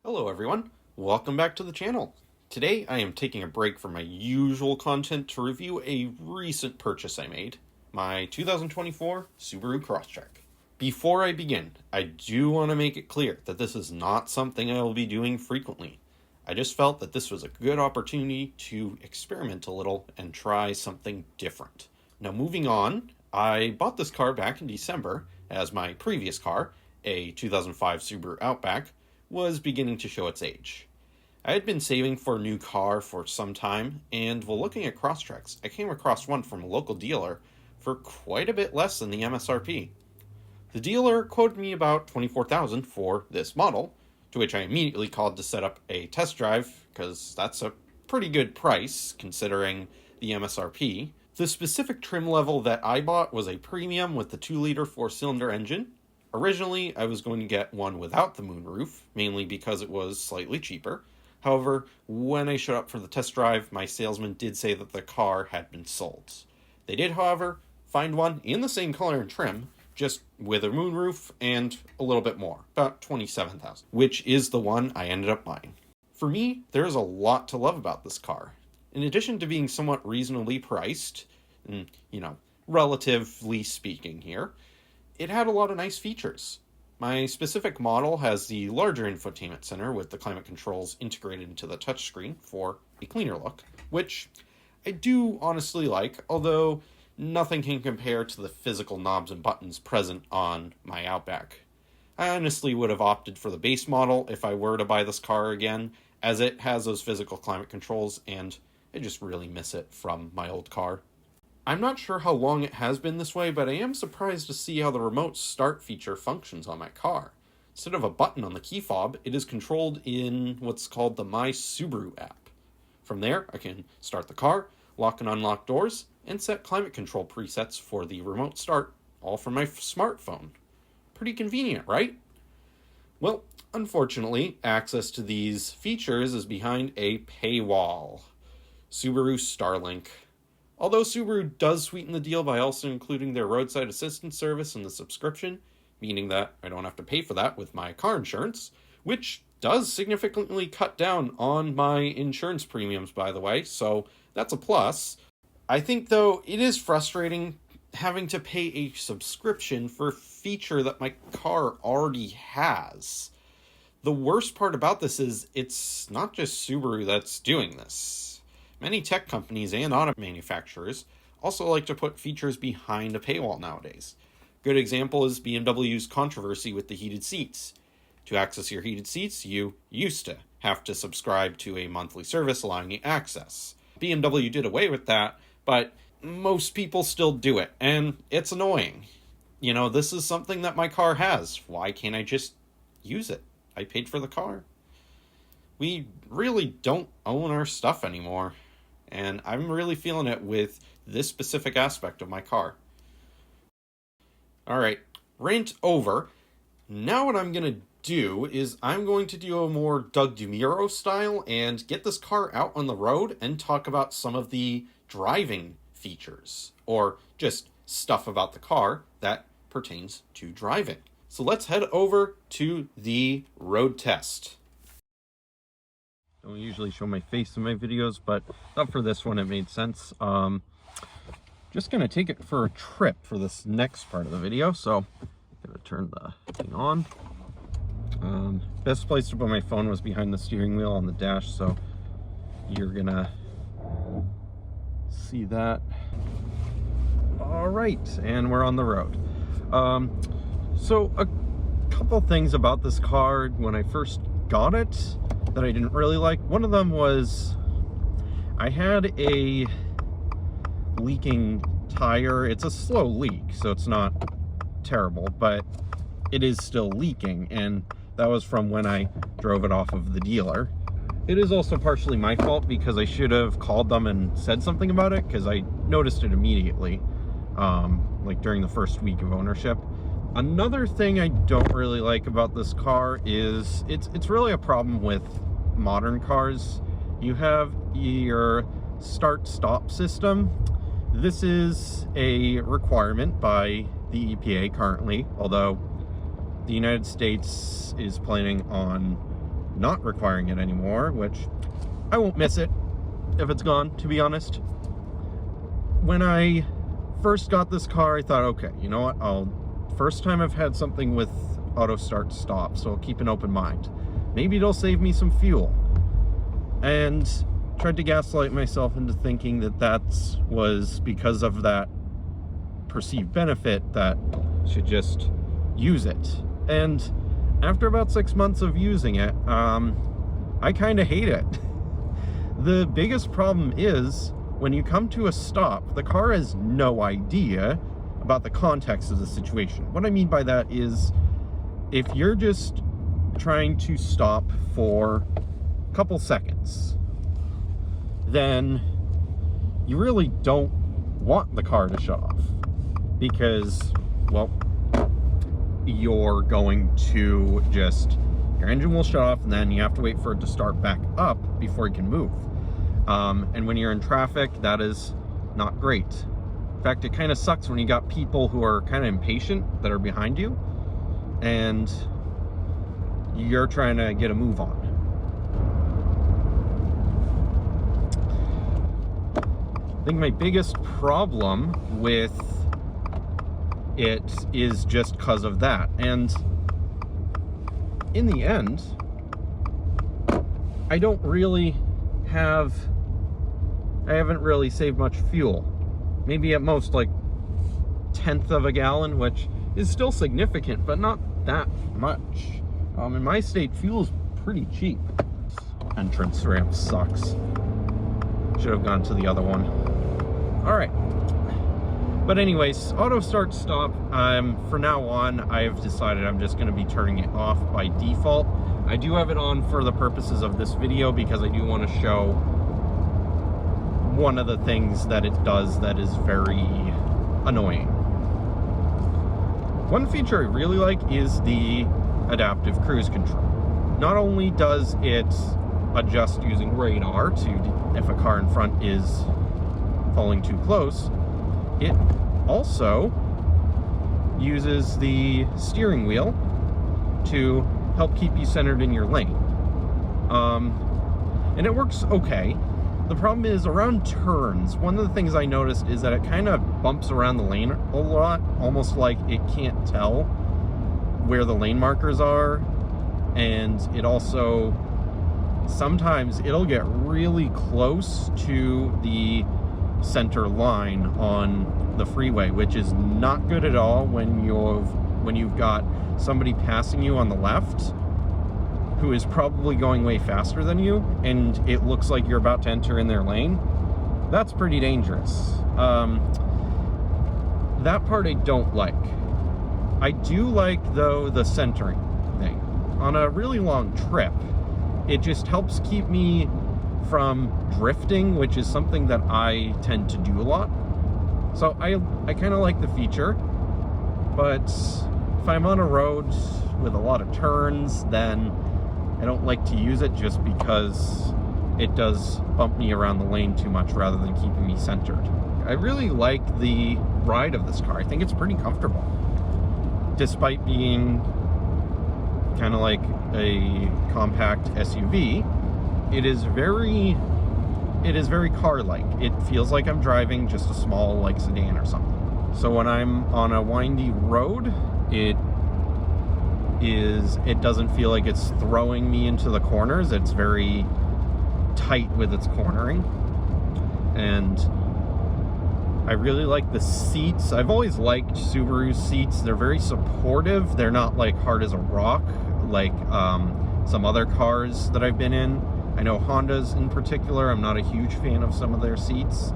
Hello everyone, welcome back to the channel. Today I am taking a break from my usual content to review a recent purchase I made, my 2024 Subaru Crosstrek. Before I begin, I do want to make it clear that this is not something I will be doing frequently. I just felt that this was a good opportunity to experiment a little and try something different. Now moving on, I bought this car back in December as my previous car, a 2005 Subaru Outback, was beginning to show its age. I had been saving for a new car for some time, and while looking at Crosstreks, I came across one from a local dealer for quite a bit less than the MSRP. The dealer quoted me about $24,000 for this model, to which I immediately called to set up a test drive, because that's a pretty good price considering the MSRP. The specific trim level that I bought was a Premium with the 2-liter 4-cylinder engine. Originally, I was going to get one without the moonroof, mainly because it was slightly cheaper. However, when I showed up for the test drive, my salesman did say that the car had been sold. They did, however, find one in the same color and trim, just with a moonroof and a little bit more, about $27,000, which is the one I ended up buying. For me, there's a lot to love about this car. In addition to being somewhat reasonably priced, and, relatively speaking here, it had a lot of nice features. My specific model has the larger infotainment center with the climate controls integrated into the touchscreen for a cleaner look, which I do honestly like, although nothing can compare to the physical knobs and buttons present on my Outback. I honestly would have opted for the base model if I were to buy this car again, as it has those physical climate controls and I just really miss it from my old car. I'm not sure how long it has been this way, but I am surprised to see how the remote start feature functions on my car. Instead of a button on the key fob, it is controlled in what's called the My Subaru app. From there, I can start the car, lock and unlock doors, and set climate control presets for the remote start, all from my smartphone. Pretty convenient, right? Well, unfortunately, access to these features is behind a paywall. Subaru Starlink. Although Subaru does sweeten the deal by also including their roadside assistance service in the subscription, meaning that I don't have to pay for that with my car insurance, which does significantly cut down on my insurance premiums, by the way, so that's a plus. I think, though, it is frustrating having to pay a subscription for a feature that my car already has. The worst part about this is it's not just Subaru that's doing this. Many tech companies and auto manufacturers also like to put features behind a paywall nowadays. Good example is BMW's controversy with the heated seats. To access your heated seats, you used to have to subscribe to a monthly service allowing you access. BMW did away with that, but most people still do it, and it's annoying. This is something that my car has. Why can't I just use it? I paid for the car. We really don't own our stuff anymore. And I'm really feeling it with this specific aspect of my car. Alright, rant over. Now what I'm going to do is I'm going to do a more Doug DeMuro style and get this car out on the road and talk about some of the driving features, or just stuff about the car that pertains to driving. So let's head over to the road test. Don't usually show my face in my videos, but not for this one, it made sense. Just gonna take it for a trip for this next part of the video, so I'm gonna turn the thing on. Best place to put my phone was behind the steering wheel on the dash, so you're gonna see that. All right, and we're on the road. So a couple things about this car when I first got it that I didn't really like. One of them was I had a leaking tire. It's a slow leak, so it's not terrible, but it is still leaking, and that was from when I drove it off of the dealer. It is also partially my fault because I should have called them and said something about it, because I noticed it immediately, like during the first week of ownership. Another thing I don't really like about this car is it's really a problem with modern cars. You have your start-stop system. This is a requirement by the EPA currently, although the United States is planning on not requiring it anymore, which I won't miss it if it's gone, to be honest. When I first got this car, I thought, okay, you know what, first time I've had something with auto start stop, so I'll keep an open mind. Maybe it'll save me some fuel. And tried to gaslight myself into thinking that was because of that perceived benefit, that I should just use it. And after about 6 months of using it, I kind of hate it. The biggest problem is when you come to a stop, the car has no idea about the context of the situation. What I mean by that is, if you're just trying to stop for a couple seconds, then you really don't want the car to shut off, because, well, you're going to your engine will shut off, and then you have to wait for it to start back up before you can move. And when you're in traffic, that is not great. In fact, it kind of sucks when you got people who are kind of impatient that are behind you, and you're trying to get a move on. I think my biggest problem with it is just because of that. And in the end, I haven't really saved much fuel. Maybe at most like 1/10 of a gallon, which is still significant, but not that much. In my state, fuel's pretty cheap. Entrance ramp sucks. Should have gone to the other one. All right. But anyways, auto start stop, for now on, I've decided I'm just going to be turning it off by default. I do have it on for the purposes of this video because I do want to show one of the things that it does that is very annoying. One feature I really like is the adaptive cruise control. Not only does it adjust using radar to if a car in front is falling too close, it also uses the steering wheel to help keep you centered in your lane. And it works okay. The problem is around turns, one of the things I noticed is that it kind of bumps around the lane a lot, almost like it can't tell where the lane markers are. And it also, sometimes it'll get really close to the center line on the freeway, which is not good at all when you've got somebody passing you on the left who is probably going way faster than you, and it looks like you're about to enter in their lane. That's pretty dangerous. That part I don't like. I do like, though, the centering thing. On a really long trip, it just helps keep me from drifting, which is something that I tend to do a lot. So I kind of like the feature, but if I'm on a road with a lot of turns, then I don't like to use it just because it does bump me around the lane too much rather than keeping me centered. I really like the ride of this car. I think it's pretty comfortable, despite being kind of like a compact SUV. It is very car-like. It feels like I'm driving just a small, like, sedan or something. So when I'm on a windy road, it doesn't feel like it's throwing me into the corners. It's very tight with its cornering. And I really like the seats. I've always liked Subaru seats. They're very supportive. They're not like hard as a rock like some other cars that I've been in. I know Hondas in particular, I'm not a huge fan of some of their seats.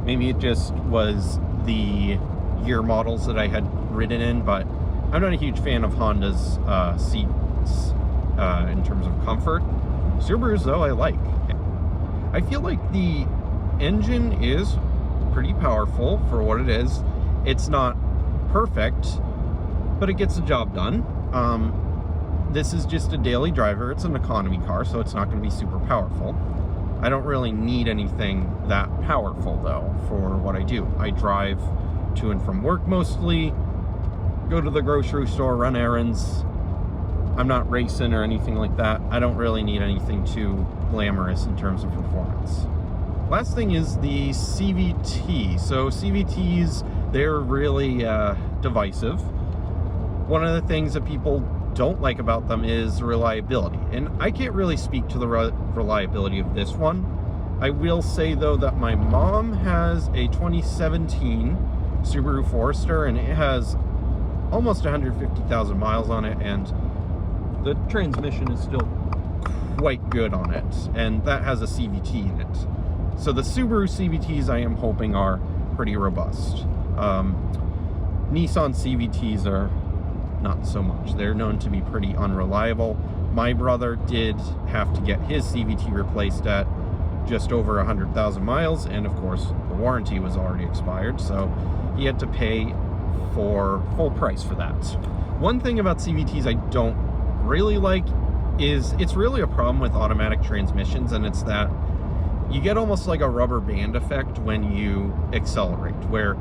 Maybe it just was the year models that I had ridden in, but I'm not a huge fan of Honda's seats in terms of comfort. Subarus, though, I like. I feel like the engine is pretty powerful for what it is. It's not perfect, but it gets the job done. This is just a daily driver. It's an economy car, so it's not going to be super powerful. I don't really need anything that powerful, though, for what I do. I drive to and from work mostly, go to the grocery store, run errands, I'm not racing or anything like that. I don't really need anything too glamorous in terms of performance. Last thing is the CVT. So CVTs, they're really divisive. One of the things that people don't like about them is reliability. And I can't really speak to the reliability of this one. I will say, though, that my mom has a 2017 Subaru Forester, and it has almost 150,000 miles on it, and the transmission is still quite good on it, and that has a CVT in it. So the Subaru CVTs, I am hoping, are pretty robust. Nissan CVTs are not so much. They're known to be pretty unreliable. My brother did have to get his CVT replaced at just over 100,000 miles, and of course the warranty was already expired, so he had to pay for full price for that. One thing about CVTs I don't really like is it's really a problem with automatic transmissions, and it's that you get almost like a rubber band effect when you accelerate, where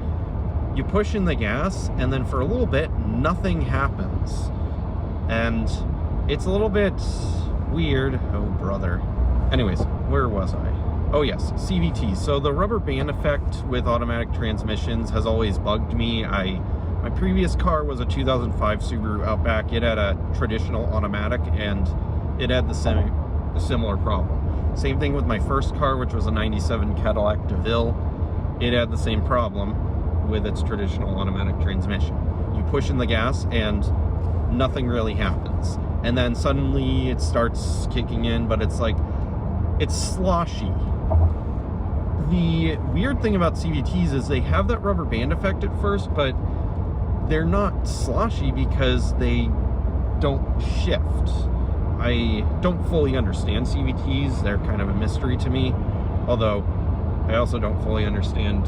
you push in the gas and then for a little bit nothing happens, and it's a little bit weird. Oh brother. Anyways, where was I? Oh yes, CVT. So the rubber band effect with automatic transmissions has always bugged me. My previous car was a 2005 Subaru Outback. It had a traditional automatic, and it had the similar problem. Same thing with my first car, which was a 97 Cadillac DeVille. It had the same problem with its traditional automatic transmission. You push in the gas and nothing really happens. And then suddenly it starts kicking in, but it's like, it's sloshy. The weird thing about CVTs is they have that rubber band effect at first, but they're not sloshy because they don't shift. I don't fully understand CVTs. They're kind of a mystery to me, although I also don't fully understand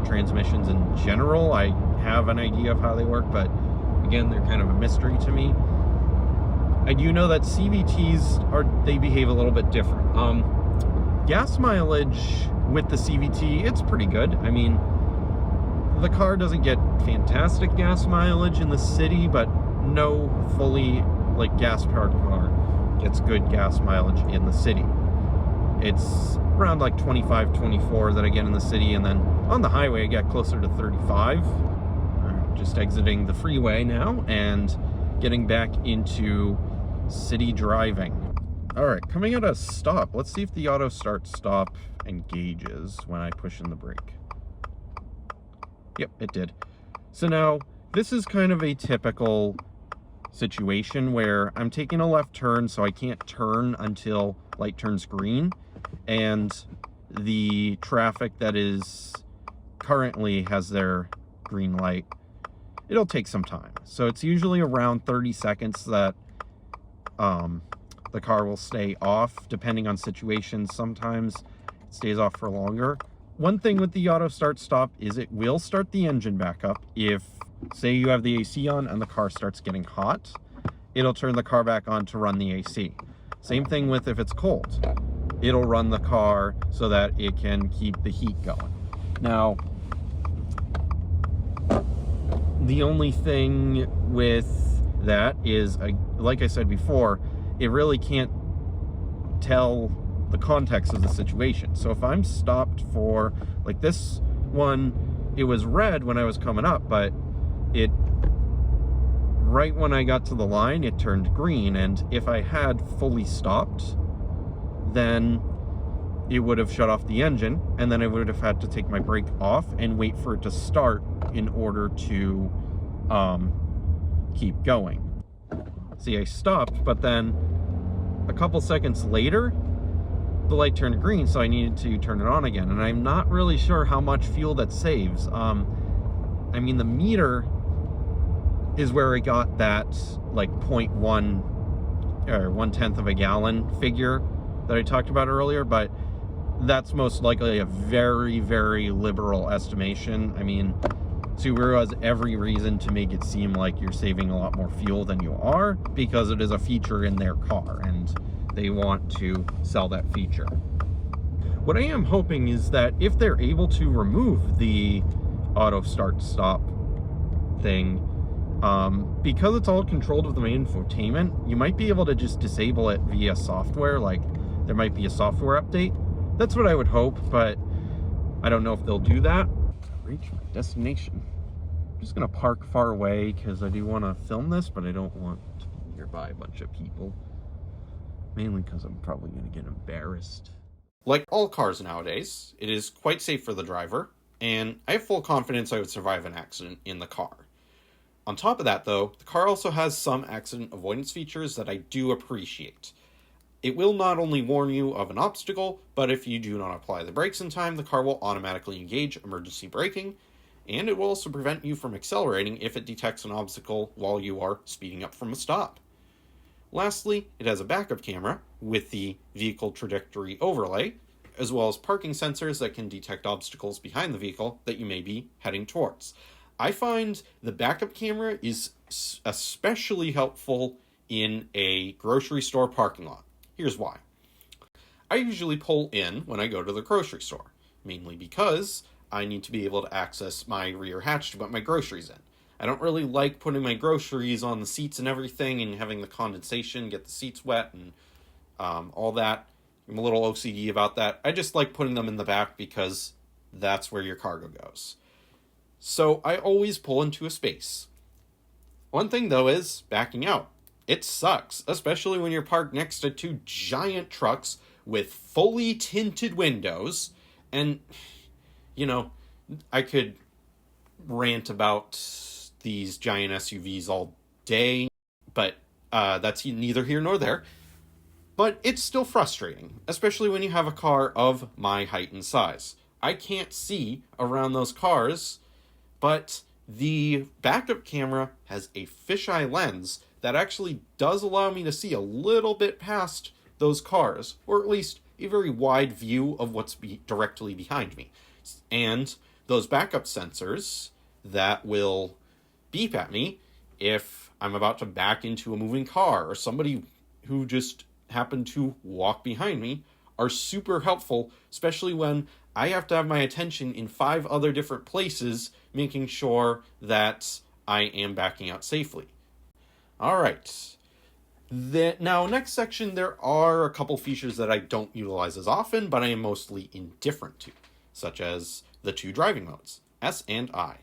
transmissions in general. I have an idea of how they work, but again, they're kind of a mystery to me. I do know that CVTs they behave a little bit different. Gas mileage with the CVT, it's pretty good. I mean, the car doesn't get fantastic gas mileage in the city, but no fully like gas-powered car gets good gas mileage in the city. It's around like 25, 24 that I get in the city, and then on the highway I get closer to 35. Just exiting the freeway now and getting back into city driving. All right, coming at a stop. Let's see if the auto start stop engages when I push in the brake. Yep, it did. So now this is kind of a typical situation where I'm taking a left turn, so I can't turn until light turns green, and the traffic that is currently has their green light, it'll take some time. So it's usually around 30 seconds that the car will stay off, depending on situations. Sometimes it stays off for longer. One thing with the auto start stop is it will start the engine back up. If, say, you have the AC on and the car starts getting hot, it'll turn the car back on to run the AC. Same thing with if it's cold. It'll run the car so that it can keep the heat going. Now, the only thing with that is, like I said before, it really can't tell the context of the situation. So if I'm stopped for, like this one, it was red when I was coming up, but right when I got to the line, it turned green. And if I had fully stopped, then it would have shut off the engine, and then I would have had to take my brake off and wait for it to start in order to keep going. See, I stopped, but then a couple seconds later, the light turned green, so I needed to turn it on again. And I'm not really sure how much fuel that saves. I mean, the meter is where I got that like 0.1 or 1/10 of a gallon figure that I talked about earlier, but that's most likely a very, very liberal estimation. I mean, Subaru has every reason to make it seem like you're saving a lot more fuel than you are, because it is a feature in their car and they want to sell that feature. What I am hoping is that if they're able to remove the auto start stop thing, Because it's all controlled with the main infotainment, you might be able to just disable it via software, like there might be a software update. That's what I would hope, but I don't know if they'll do that. I've reached my destination. I'm just gonna park far away because I do want to film this, but I don't want to be nearby a bunch of people. Mainly because I'm probably gonna get embarrassed. Like all cars nowadays, it is quite safe for the driver, and I have full confidence I would survive an accident in the car. On top of that, though, the car also has some accident avoidance features that I do appreciate. It will not only warn you of an obstacle, but if you do not apply the brakes in time, the car will automatically engage emergency braking, and it will also prevent you from accelerating if it detects an obstacle while you are speeding up from a stop. Lastly, it has a backup camera with the vehicle trajectory overlay, as well as parking sensors that can detect obstacles behind the vehicle that you may be heading towards. I find the backup camera is especially helpful in a grocery store parking lot. Here's why. I usually pull in when I go to the grocery store, mainly because I need to be able to access my rear hatch to put my groceries in. I don't really like putting my groceries on the seats and everything and having the condensation get the seats wet and all that. I'm a little OCD about that. I just like putting them in the back because that's where your cargo goes. So I always pull into a space. One thing, though, is backing out. It sucks, especially when you're parked next to two giant trucks with fully tinted windows. And, you know, I could rant about these giant SUVs all day, but that's neither here nor there. But it's still frustrating, especially when you have a car of my height and size. I can't see around those cars, but the backup camera has a fisheye lens that actually does allow me to see a little bit past those cars, or at least a very wide view of what's directly behind me. And those backup sensors that will beep at me if I'm about to back into a moving car or somebody who just happened to walk behind me are super helpful, especially when I have to have my attention in 5 other different places, making sure that I am backing out safely. All right. Now, next section, there are a couple features that I don't utilize as often, but I am mostly indifferent to, such as the 2 driving modes, S and I.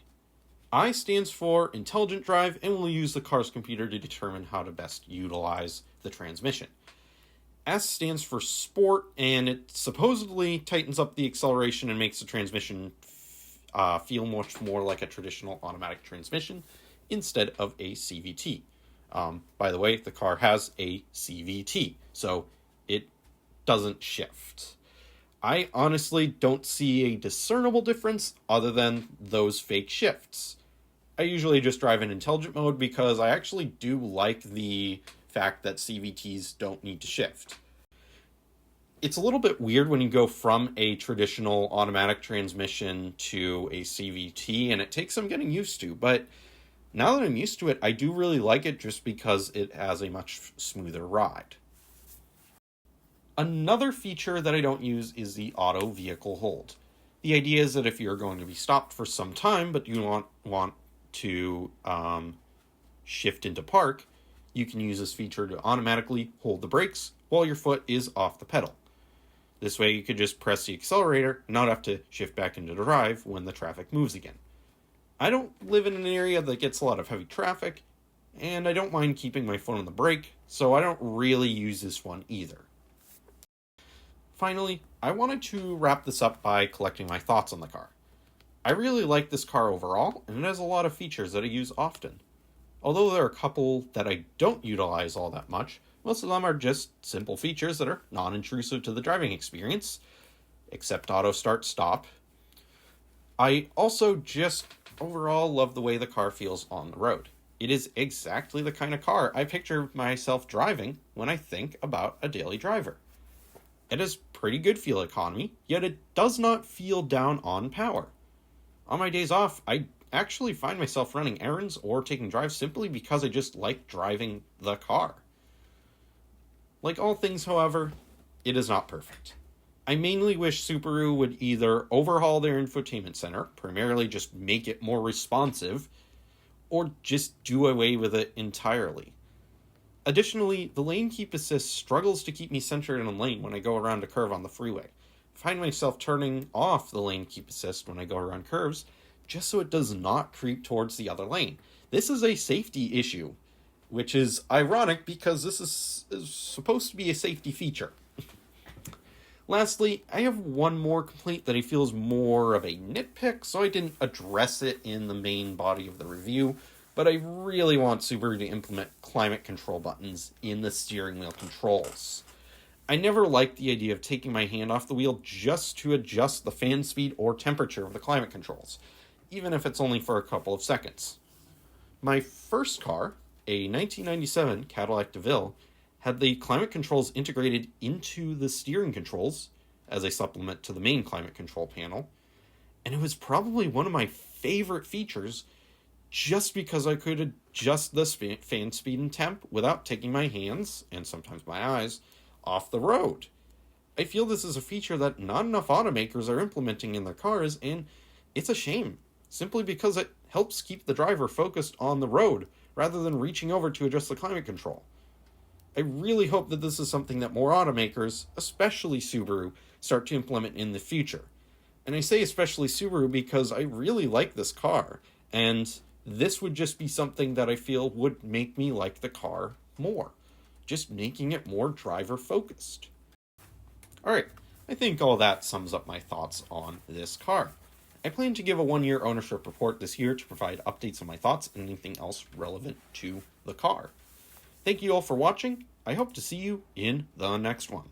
I stands for Intelligent Drive and will use the car's computer to determine how to best utilize the transmission. S stands for Sport, and it supposedly tightens up the acceleration and makes the transmission feel much more like a traditional automatic transmission instead of a CVT. By the way, the car has a CVT, so it doesn't shift. I honestly don't see a discernible difference other than those fake shifts. I usually just drive in intelligent mode because I actually do like the fact that CVTs don't need to shift. It's a little bit weird when you go from a traditional automatic transmission to a CVT, and it takes some getting used to, but now that I'm used to it, I do really like it just because it has a much smoother ride. Another feature that I don't use is the auto vehicle hold. The idea is that if you're going to be stopped for some time, but you want to shift into park, you can use this feature to automatically hold the brakes while your foot is off the pedal. This way you could just press the accelerator and not have to shift back into drive when the traffic moves again. I don't live in an area that gets a lot of heavy traffic, and I don't mind keeping my foot on the brake, so I don't really use this one either. Finally, I wanted to wrap this up by collecting my thoughts on the car. I really like this car overall, and it has a lot of features that I use often. Although there are a couple that I don't utilize all that much, most of them are just simple features that are non-intrusive to the driving experience, except auto start stop. I also just overall love the way the car feels on the road. It is exactly the kind of car I picture myself driving when I think about a daily driver. It has pretty good fuel economy, yet it does not feel down on power. On my days off, I actually find myself running errands or taking drives simply because I just like driving the car. Like all things, however, it is not perfect. I mainly wish Subaru would either overhaul their infotainment center, primarily just make it more responsive, or just do away with it entirely. Additionally, the lane keep assist struggles to keep me centered in a lane when I go around a curve on the freeway. I find myself turning off the lane keep assist when I go around curves, just so it does not creep towards the other lane. This is a safety issue, which is ironic because this is supposed to be a safety feature. Lastly, I have one more complaint that I feel is more of a nitpick, so I didn't address it in the main body of the review, but I really want Subaru to implement climate control buttons in the steering wheel controls. I never liked the idea of taking my hand off the wheel just to adjust the fan speed or temperature of the climate controls, even if it's only for a couple of seconds. My first car, a 1997 Cadillac DeVille, had the climate controls integrated into the steering controls as a supplement to the main climate control panel, and it was probably one of my favorite features just because I could adjust the fan speed and temp without taking my hands, and sometimes my eyes, off the road. I feel this is a feature that not enough automakers are implementing in their cars, and it's a shame, simply because it helps keep the driver focused on the road rather than reaching over to adjust the climate control. I really hope that this is something that more automakers, especially Subaru, start to implement in the future. And I say especially Subaru because I really like this car, and this would just be something that I feel would make me like the car more. Just making it more driver focused. Alright, I think all that sums up my thoughts on this car. I plan to give a 1-year ownership report this year to provide updates on my thoughts and anything else relevant to the car. Thank you all for watching. I hope to see you in the next one.